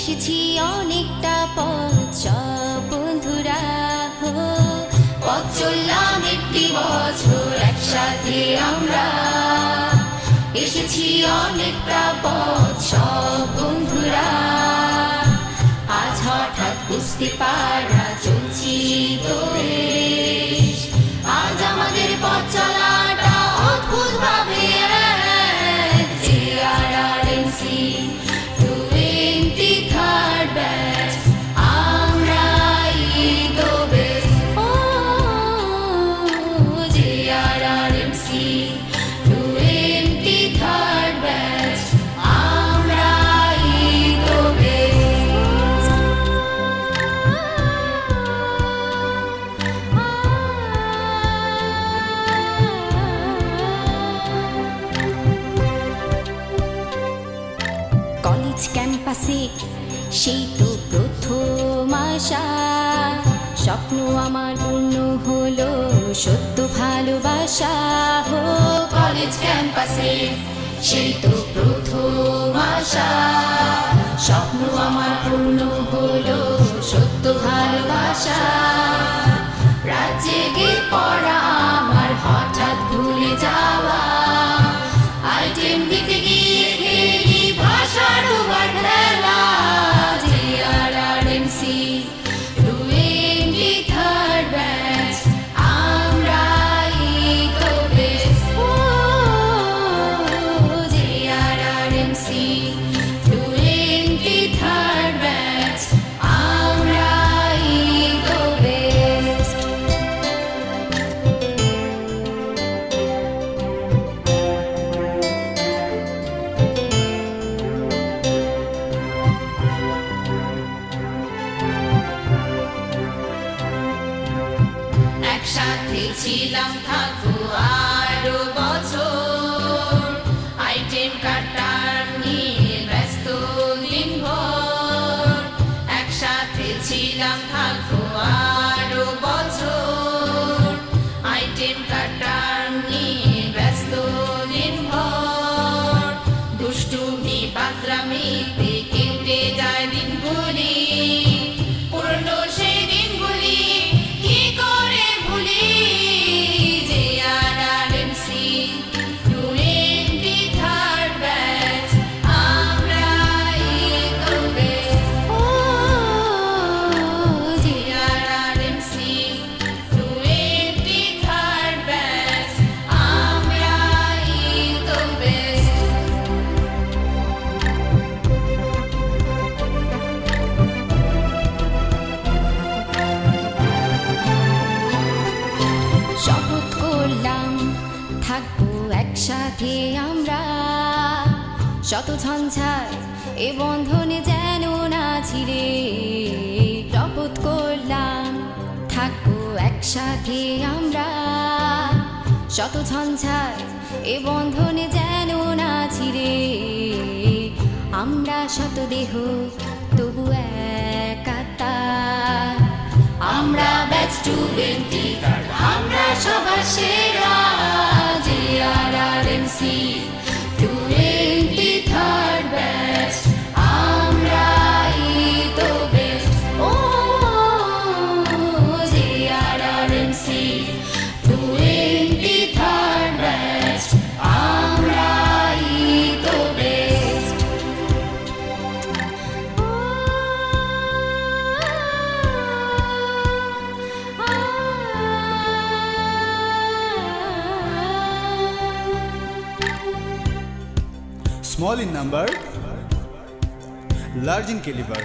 এসেছি অনেকটা পথ সব বন্ধুরা, পথ চললাম একটি বছর একসাথে আমরা। এসেছি অনেকটা পথ সব বন্ধুরা, আজ হঠাৎ বুঝতে পারা চলছি তো বেশ। আজ আমাদের পথ চলাটা অদ্ভুত ভাবে JRRMC 23rd ব্যাচ, আমরাই তো বেশ। ও JRRMC 23rd ব্যাচ, আমরাই তো বেশ। কলেজ ক্যাম্পাসে সেই তো প্রথম আশা, স্বপ্ন আমার পূর্ণ হলো সত্য ভালোবাসা। কলেজ ক্যাম্পাসে সেই তো প্রথম আশা, স্বপ্ন আমার পূর্ণ হলো সত্য ভালোবাসা। রাত জেগে পড়া আমার হঠাৎ ভুলে যাওয়া, আইটেম দিতে গিয়ে খেলি ভাষার ওভার খেলা। JRRMC 23rd ব্যাচ, আমরাই তো বেশ। ও JRRMC 23rd ব্যাচ, আমরাই তো বেশ। একসাথে ছিলাম থাকবো আরো বছর, আইটেম কাটার নিয়ে ব্যস্ত দিনভর। একসাথে ছিলাম থাকবো আরো বছর, আইটেম কাটার নিয়ে ব্যস্ত দিনভর। দুষ্টুমি বাদরামিতে কেটে যায় দিনগুলি, পুরনো সেই দিনগুলি কি করে ভুলি। JRRMC 23rd ব্যাচ, আমরাই তো বেশ। ও JRRMC 23rd ব্যাচ, আমরাই তো বেশ। শপথ করলাম থাকবো একসাথে আমরা, শত ঝঞ্ঝাট এ বন্ধনে যেন না ছিঁড়ে। শপথ করলাম থাকবো একসাথে আমরা, শত ঝঞ্ঝাট এ বন্ধনে যেন না ছিঁড়ে। আমরা শত দেহ তবু এক আত্মা, আমরা ব্যাচ 23rd, আমরা সবার সেরা। JRRMC 23rd ব্যাচ, আমরাই তো বেশ। ও JRRMC 23rd ব্যাচ, আমরাই তো বেশ। Small in number, large in caliber.